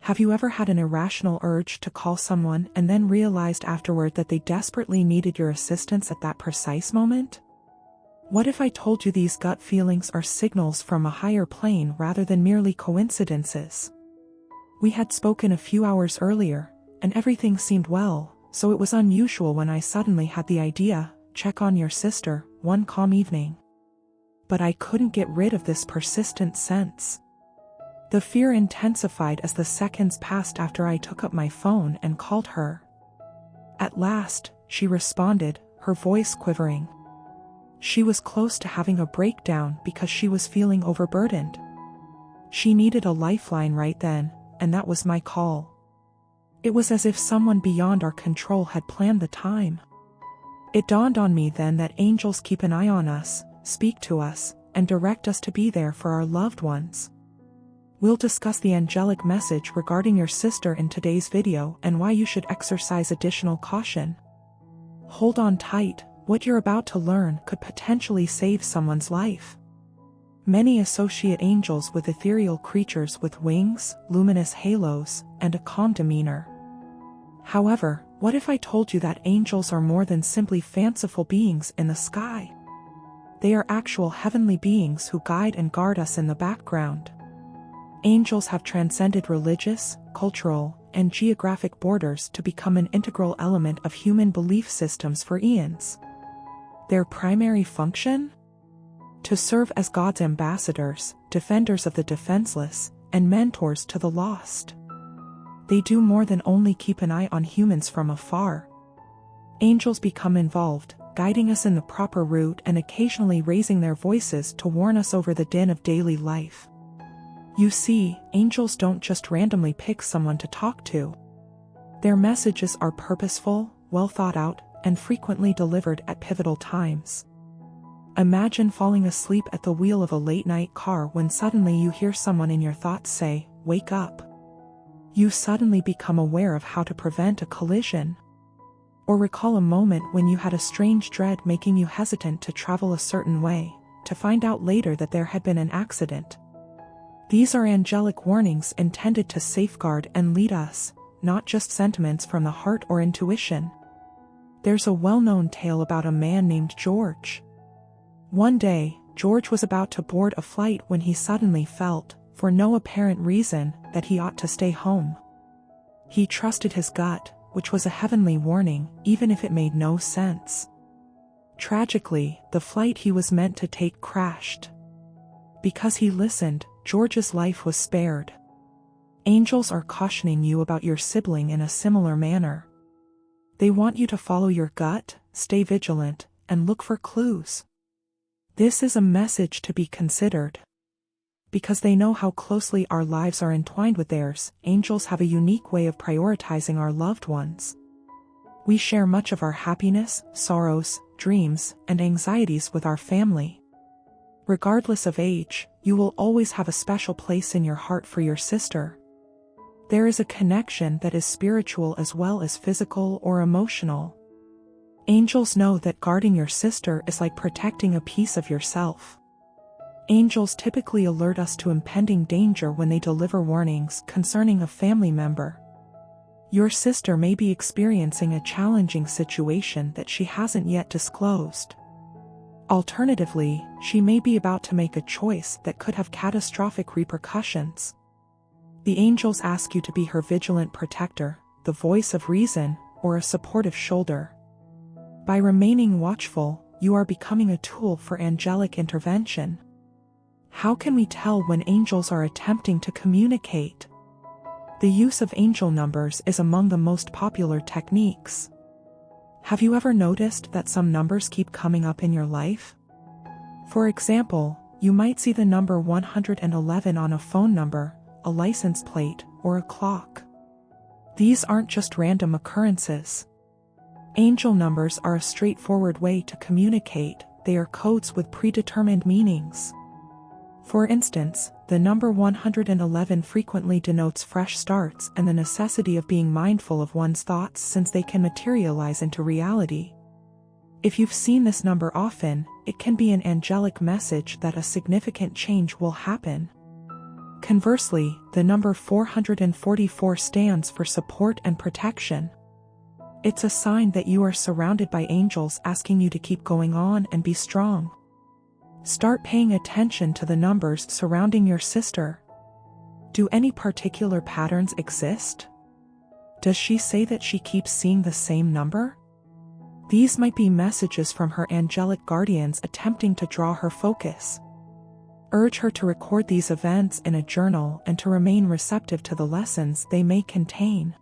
Have you ever had an irrational urge to call someone and then realized afterward that they desperately needed your assistance at that precise moment? What if I told you these gut feelings are signals from a higher plane rather than merely coincidences? We had spoken a few hours earlier, and everything seemed well, so it was unusual when I suddenly had the idea, check on your sister, one calm evening. But I couldn't get rid of this persistent sense. The fear intensified as the seconds passed after I took up my phone and called her. At last, she responded, her voice quivering. She was close to having a breakdown because she was feeling overburdened. She needed a lifeline right then, and that was my call. It was as if someone beyond our control had planned the time. It dawned on me then that angels keep an eye on us, speak to us, and direct us to be there for our loved ones. We'll discuss the angelic message regarding your sister in today's video and why you should exercise additional caution. Hold on tight, what you're about to learn could potentially save someone's life. Many associate angels with ethereal creatures with wings, luminous halos, and a calm demeanor. However, what if I told you that angels are more than simply fanciful beings in the sky? They are actual heavenly beings who guide and guard us in the background. Angels have transcended religious, cultural, and geographic borders to become an integral element of human belief systems for eons. Their primary function? To serve as God's ambassadors, defenders of the defenseless, and mentors to the lost. They do more than only keep an eye on humans from afar. Angels become involved, guiding us in the proper route and occasionally raising their voices to warn us over the din of daily life. You see, angels don't just randomly pick someone to talk to. Their messages are purposeful, well thought out, and frequently delivered at pivotal times. Imagine falling asleep at the wheel of a late-night car when suddenly you hear someone in your thoughts say, "Wake up." You suddenly become aware of how to prevent a collision. Or recall a moment when you had a strange dread making you hesitant to travel a certain way, to find out later that there had been an accident. These are angelic warnings intended to safeguard and lead us, not just sentiments from the heart or intuition. There's a well-known tale about a man named George. One day, George was about to board a flight when he suddenly felt, for no apparent reason, that he ought to stay home. He trusted his gut, which was a heavenly warning, even if it made no sense. Tragically, the flight he was meant to take crashed. Because he listened, George's life was spared. Angels are cautioning you about your sibling in a similar manner. They want you to follow your gut, stay vigilant, and look for clues. This is a message to be considered. Because they know how closely our lives are entwined with theirs, angels have a unique way of prioritizing our loved ones. We share much of our happiness, sorrows, dreams, and anxieties with our family. Regardless of age, you will always have a special place in your heart for your sister. There is a connection that is spiritual as well as physical or emotional. Angels know that guarding your sister is like protecting a piece of yourself. Angels typically alert us to impending danger when they deliver warnings concerning a family member. Your sister may be experiencing a challenging situation that she hasn't yet disclosed. Alternatively, she may be about to make a choice that could have catastrophic repercussions. The angels ask you to be her vigilant protector, the voice of reason, or a supportive shoulder. By remaining watchful, you are becoming a tool for angelic intervention. How can we tell when angels are attempting to communicate? The use of angel numbers is among the most popular techniques. Have you ever noticed that some numbers keep coming up in your life? For example, you might see the number 111 on a phone number, a license plate, or a clock. These aren't just random occurrences. Angel numbers are a straightforward way to communicate. They are codes with predetermined meanings. For instance, the number 111 frequently denotes fresh starts and the necessity of being mindful of one's thoughts since they can materialize into reality. If you've seen this number often, it can be an angelic message that a significant change will happen. Conversely, the number 444 stands for support and protection. It's a sign that you are surrounded by angels asking you to keep going on and be strong. Start paying attention to the numbers surrounding your sister. Do any particular patterns exist? Does she say that she keeps seeing the same number? These might be messages from her angelic guardians attempting to draw her focus. Urge her to record these events in a journal and to remain receptive to the lessons they may contain.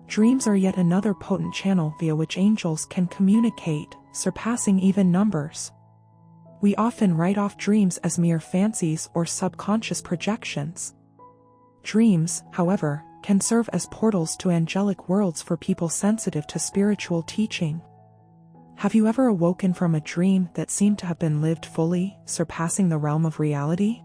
Dreams are yet another potent channel via which angels can communicate, surpassing even numbers. We often write off dreams as mere fancies or subconscious projections. Dreams, however, can serve as portals to angelic worlds for people sensitive to spiritual teaching. Have you ever awoken from a dream that seemed to have been lived fully, surpassing the realm of reality?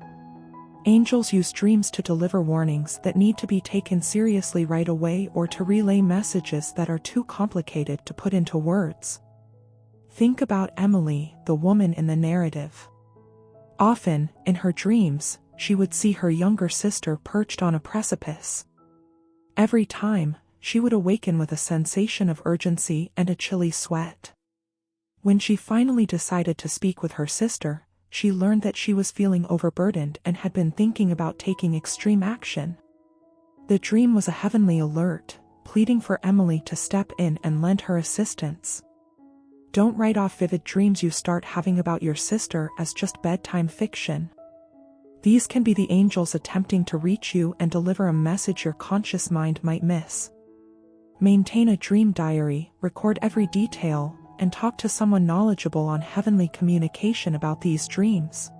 Angels use dreams to deliver warnings that need to be taken seriously right away or to relay messages that are too complicated to put into words. Think about Emily, the woman in the narrative. Often, in her dreams, she would see her younger sister perched on a precipice. Every time, she would awaken with a sensation of urgency and a chilly sweat. When she finally decided to speak with her sister, she learned that she was feeling overburdened and had been thinking about taking extreme action. The dream was a heavenly alert, pleading for Emily to step in and lend her assistance. Don't write off vivid dreams you start having about your sister as just bedtime fiction. These can be the angels attempting to reach you and deliver a message your conscious mind might miss. Maintain a dream diary, record every detail, and talk to someone knowledgeable on heavenly communication about these dreams.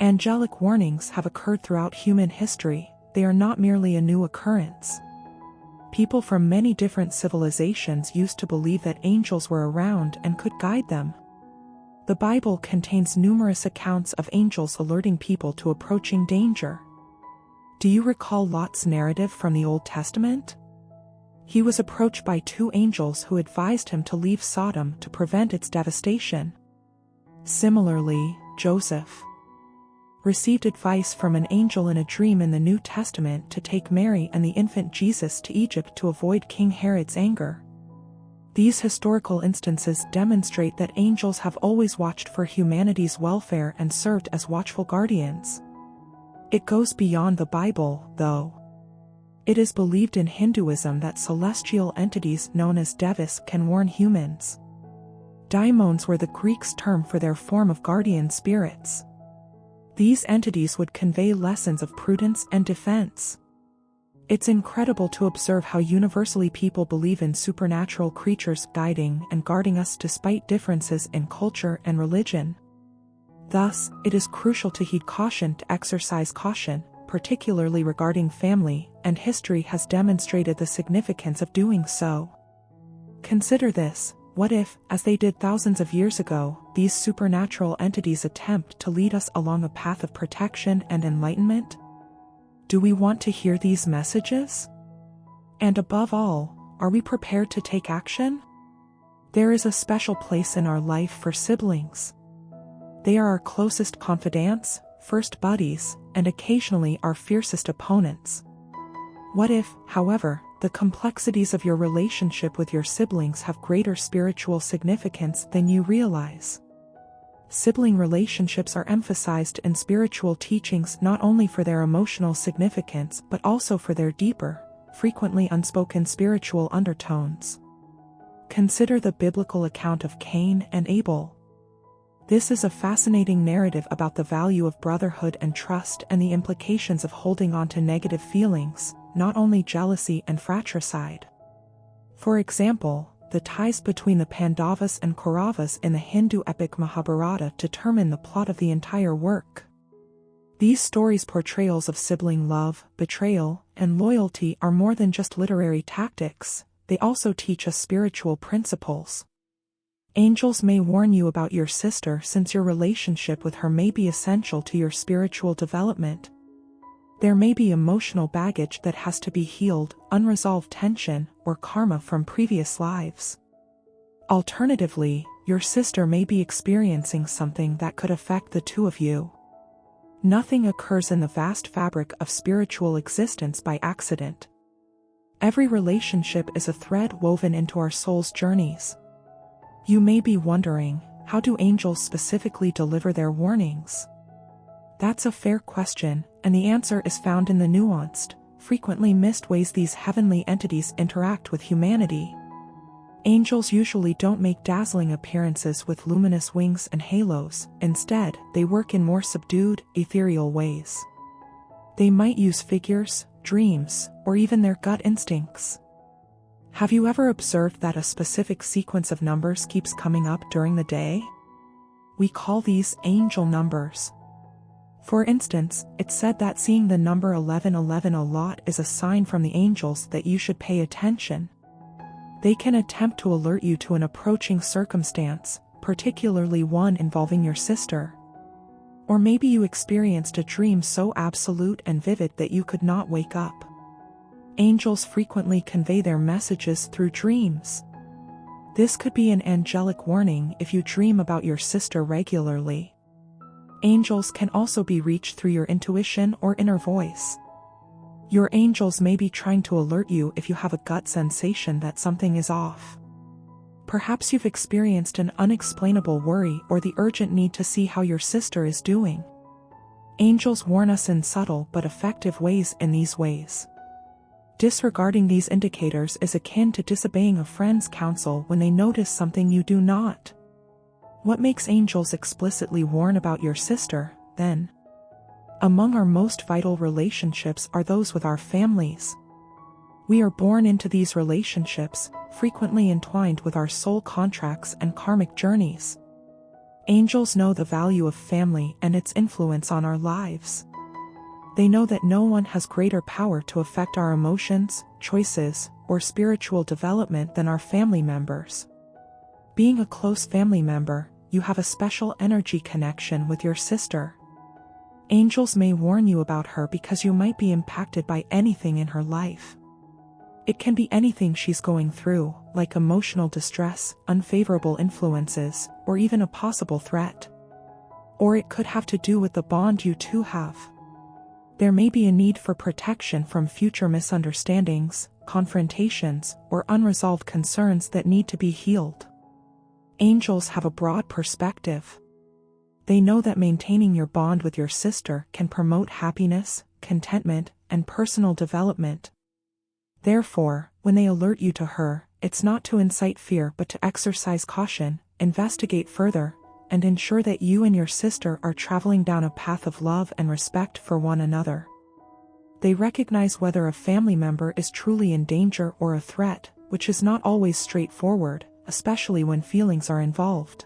Angelic warnings have occurred throughout human history. They are not merely a new occurrence. People from many different civilizations used to believe that angels were around and could guide them. The Bible contains numerous accounts of angels alerting people to approaching danger. Do you recall Lot's narrative from the Old Testament? He was approached by two angels who advised him to leave Sodom to prevent its devastation. Similarly, Joseph received advice from an angel in a dream in the New Testament to take Mary and the infant Jesus to Egypt to avoid King Herod's anger. These historical instances demonstrate that angels have always watched for humanity's welfare and served as watchful guardians. It goes beyond the Bible, though. It is believed in Hinduism that celestial entities known as devas can warn humans. Daimons were the Greeks' term for their form of guardian spirits. These entities would convey lessons of prudence and defense. It's incredible to observe how universally people believe in supernatural creatures guiding and guarding us despite differences in culture and religion. Thus, it is crucial to heed caution, to exercise caution, particularly regarding family, and history has demonstrated the significance of doing so. Consider this: what if, as they did thousands of years ago, these supernatural entities attempt to lead us along a path of protection and enlightenment? Do we want to hear these messages? And above all, are we prepared to take action? There is a special place in our life for siblings. They are our closest confidants, first buddies, and occasionally our fiercest opponents. What if, however, the complexities of your relationship with your siblings have greater spiritual significance than you realize? Sibling relationships are emphasized in spiritual teachings not only for their emotional significance but also for their deeper, frequently unspoken spiritual undertones. Consider the biblical account of Cain and Abel. This is a fascinating narrative about the value of brotherhood and trust and the implications of holding on to negative feelings, not only jealousy and fratricide. For example, the ties between the Pandavas and Kauravas in the Hindu epic Mahabharata determine the plot of the entire work. These stories' portrayals of sibling love, betrayal, and loyalty are more than just literary tactics, they also teach us spiritual principles. Angels may warn you about your sister since your relationship with her may be essential to your spiritual development. There may be emotional baggage that has to be healed, unresolved tension, or karma from previous lives. Alternatively, your sister may be experiencing something that could affect the two of you. Nothing occurs in the vast fabric of spiritual existence by accident. Every relationship is a thread woven into our soul's journeys. You may be wondering, how do angels specifically deliver their warnings? That's a fair question, and the answer is found in the nuanced, frequently missed ways these heavenly entities interact with humanity. Angels usually don't make dazzling appearances with luminous wings and halos. Instead, they work in more subdued, ethereal ways. They might use figures, dreams, or even their gut instincts. Have you ever observed that a specific sequence of numbers keeps coming up during the day? We call these angel numbers. For instance, it's said that seeing the number 1111 a lot is a sign from the angels that you should pay attention. They can attempt to alert you to an approaching circumstance, particularly one involving your sister. Or maybe you experienced a dream so absolute and vivid that you could not wake up. Angels frequently convey their messages through dreams. This could be an angelic warning if you dream about your sister regularly. Angels can also be reached through your intuition or inner voice. Your angels may be trying to alert you if you have a gut sensation that something is off. Perhaps you've experienced an unexplainable worry or the urgent need to see how your sister is doing. Angels warn us in subtle but effective ways in these ways. Disregarding these indicators is akin to disobeying a friend's counsel when they notice something you do not. What makes angels explicitly warn about your sister, then? Among our most vital relationships are those with our families. We are born into these relationships, frequently entwined with our soul contracts and karmic journeys. Angels know the value of family and its influence on our lives. They know that no one has greater power to affect our emotions, choices, or spiritual development than our family members. Being a close family member, you have a special energy connection with your sister. Angels may warn you about her because you might be impacted by anything in her life. It can be anything she's going through, like emotional distress, unfavorable influences, or even a possible threat. Or it could have to do with the bond you two have. There may be a need for protection from future misunderstandings, confrontations, or unresolved concerns that need to be healed. Angels have a broad perspective. They know that maintaining your bond with your sister can promote happiness, contentment, and personal development. Therefore, when they alert you to her, it's not to incite fear but to exercise caution, investigate further, and ensure that you and your sister are traveling down a path of love and respect for one another. They recognize whether a family member is truly in danger or a threat, which is not always straightforward, especially when feelings are involved.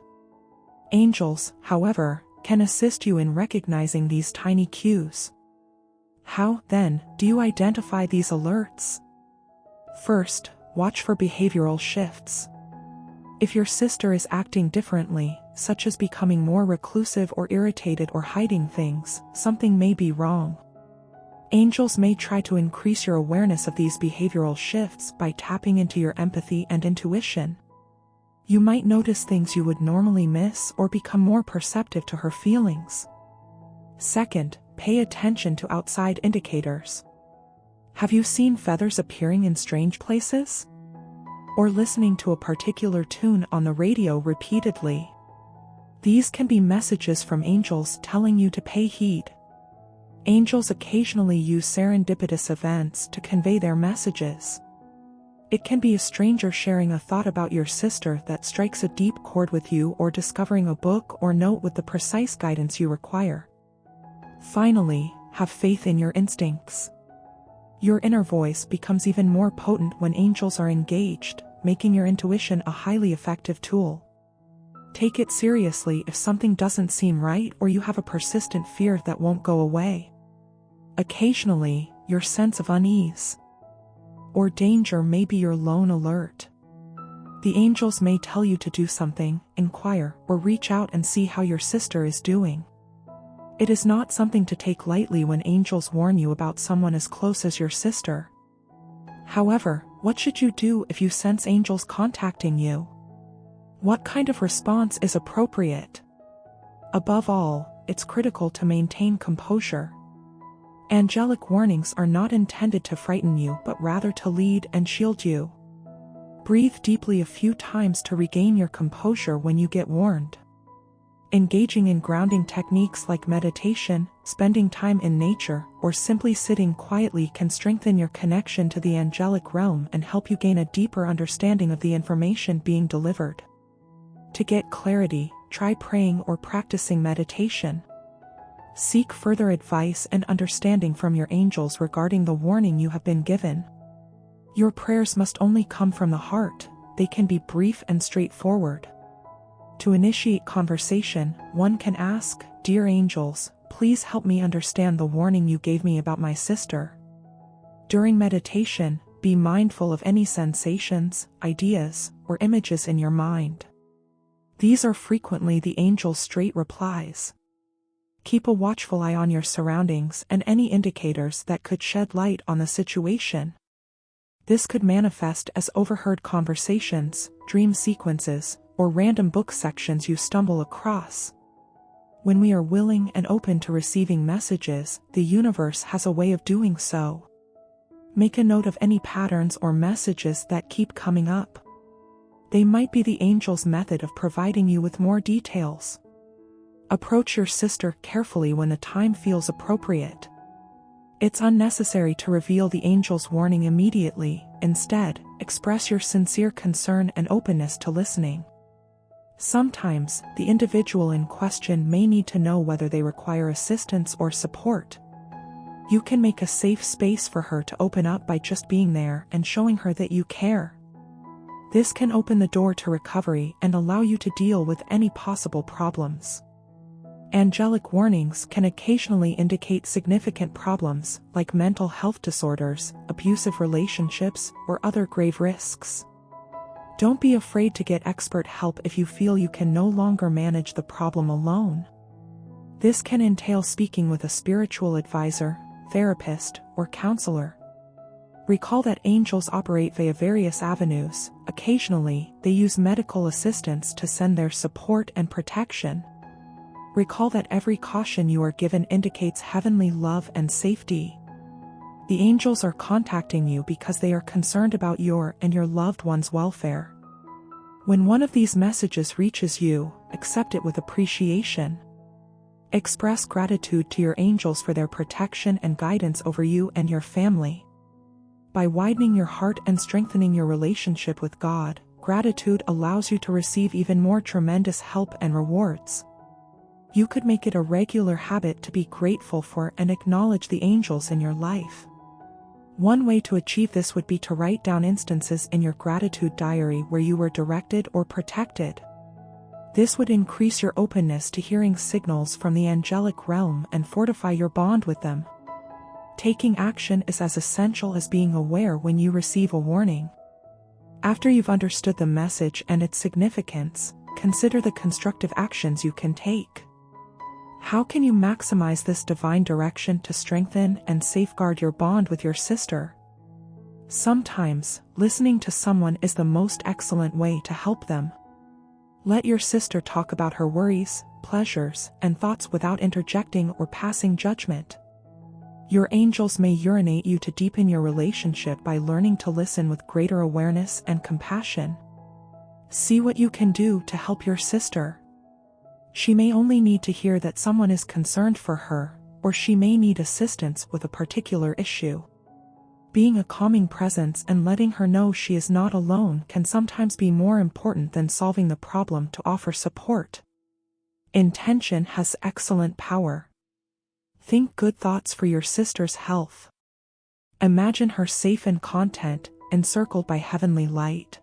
Angels, however, can assist you in recognizing these tiny cues. How, then, do you identify these alerts? First, watch for behavioral shifts. If your sister is acting differently, such as becoming more reclusive or irritated or hiding things, something may be wrong. Angels may try to increase your awareness of these behavioral shifts by tapping into your empathy and intuition. You might notice things you would normally miss or become more perceptive to her feelings. Second, pay attention to outside indicators. Have you seen feathers appearing in strange places? Or listening to a particular tune on the radio repeatedly? These can be messages from angels telling you to pay heed. Angels occasionally use serendipitous events to convey their messages. It can be a stranger sharing a thought about your sister that strikes a deep chord with you, or discovering a book or note with the precise guidance you require. Finally, have faith in your instincts. Your inner voice becomes even more potent when angels are engaged, making your intuition a highly effective tool. Take it seriously if something doesn't seem right or you have a persistent fear that won't go away. Occasionally, your sense of unease or danger may be your lone alert. The angels may tell you to do something, inquire, or reach out and see how your sister is doing. It is not something to take lightly when angels warn you about someone as close as your sister. However, what should you do if you sense angels contacting you? What kind of response is appropriate? Above all, it's critical to maintain composure. Angelic warnings are not intended to frighten you but rather to lead and shield you. Breathe deeply a few times to regain your composure when you get warned. Engaging in grounding techniques like meditation, spending time in nature, or simply sitting quietly can strengthen your connection to the angelic realm and help you gain a deeper understanding of the information being delivered. To get clarity, try praying or practicing meditation. Seek further advice and understanding from your angels regarding the warning you have been given. Your prayers must only come from the heart. They can be brief and straightforward. To initiate conversation, one can ask, "Dear angels, please help me understand the warning you gave me about my sister." During meditation, be mindful of any sensations, ideas, or images in your mind. These are frequently the angel's straight replies. Keep a watchful eye on your surroundings and any indicators that could shed light on the situation. This could manifest as overheard conversations, dream sequences, or random book sections you stumble across. When we are willing and open to receiving messages, the universe has a way of doing so. Make a note of any patterns or messages that keep coming up. They might be the angel's method of providing you with more details. Approach your sister carefully when the time feels appropriate. It's unnecessary to reveal the angel's warning immediately. Instead, express your sincere concern and openness to listening. Sometimes, the individual in question may need to know whether they require assistance or support. You can make a safe space for her to open up by just being there and showing her that you care. This can open the door to recovery and allow you to deal with any possible problems. Angelic warnings can occasionally indicate significant problems like mental health disorders, abusive relationships, or other grave risks. Don't be afraid to get expert help if you feel you can no longer manage the problem alone. This can entail speaking with a spiritual advisor, therapist, or counselor. Recall that angels operate via various avenues. Occasionally, they use medical assistance to send their support and protection. Recall that every caution you are given indicates heavenly love and safety. The angels are contacting you because they are concerned about your and your loved one's welfare. When one of these messages reaches you, accept it with appreciation. Express gratitude to your angels for their protection and guidance over you and your family. By widening your heart and strengthening your relationship with God, gratitude allows you to receive even more tremendous help and rewards. You could make it a regular habit to be grateful for and acknowledge the angels in your life. One way to achieve this would be to write down instances in your gratitude diary where you were directed or protected. This would increase your openness to hearing signals from the angelic realm and fortify your bond with them. Taking action is as essential as being aware when you receive a warning. After you've understood the message and its significance, consider the constructive actions you can take. How can you maximize this divine direction to strengthen and safeguard your bond with your sister? Sometimes, listening to someone is the most excellent way to help them. Let your sister talk about her worries, pleasures, and thoughts without interjecting or passing judgment. Your angels may urinate you to deepen your relationship by learning to listen with greater awareness and compassion. See what you can do to help your sister. She may only need to hear that someone is concerned for her, or she may need assistance with a particular issue. Being a calming presence and letting her know she is not alone can sometimes be more important than solving the problem to offer support. Intention has excellent power. Think good thoughts for your sister's health. Imagine her safe and content, encircled by heavenly light.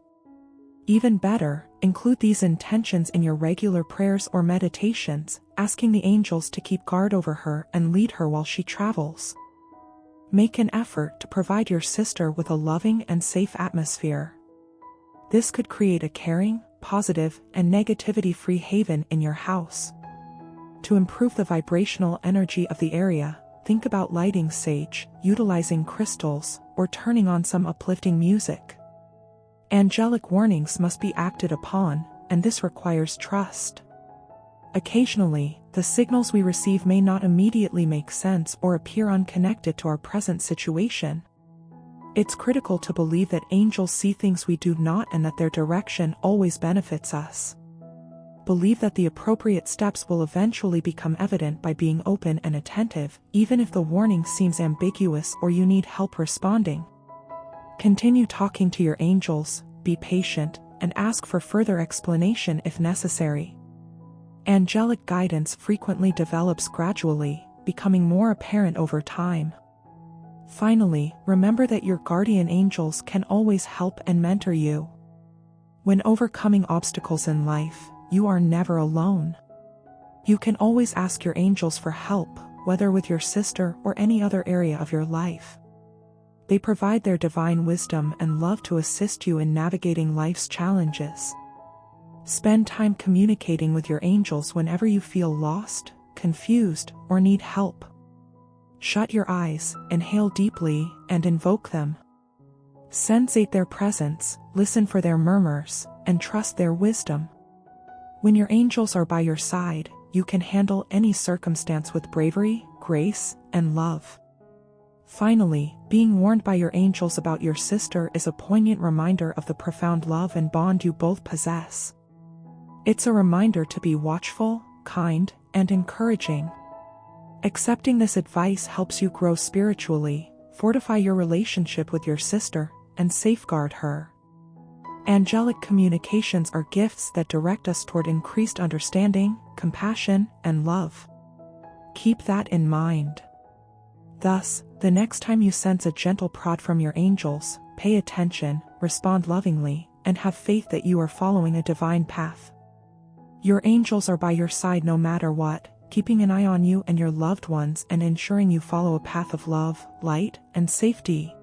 Even better, include these intentions in your regular prayers or meditations, asking the angels to keep guard over her and lead her while she travels. Make an effort to provide your sister with a loving and safe atmosphere. This could create a caring, positive, and negativity-free haven in your house. To improve the vibrational energy of the area, think about lighting sage, utilizing crystals, or turning on some uplifting music. Angelic warnings must be acted upon, and this requires trust. Occasionally, the signals we receive may not immediately make sense or appear unconnected to our present situation. It's critical to believe that angels see things we do not and that their direction always benefits us. Believe that the appropriate steps will eventually become evident by being open and attentive, even if the warning seems ambiguous or you need help responding. Continue talking to your angels, be patient, and ask for further explanation if necessary. Angelic guidance frequently develops gradually, becoming more apparent over time. Finally, remember that your guardian angels can always help and mentor you. When overcoming obstacles in life, you are never alone. You can always ask your angels for help, whether with your sister or any other area of your life. They provide their divine wisdom and love to assist you in navigating life's challenges. Spend time communicating with your angels whenever you feel lost, confused, or need help. Shut your eyes, inhale deeply, and invoke them. Sensate their presence, listen for their murmurs, and trust their wisdom. When your angels are by your side, you can handle any circumstance with bravery, grace, and love. Finally, being warned by your angels about your sister is a poignant reminder of the profound love and bond you both possess. It's a reminder to be watchful, kind, and encouraging. Accepting this advice helps you grow spiritually, fortify your relationship with your sister, and safeguard her. Angelic communications are gifts that direct us toward increased understanding, compassion, and love. Keep that in mind. Thus, the next time you sense a gentle prod from your angels, pay attention, respond lovingly, and have faith that you are following a divine path. Your angels are by your side no matter what, keeping an eye on you and your loved ones and ensuring you follow a path of love, light, and safety.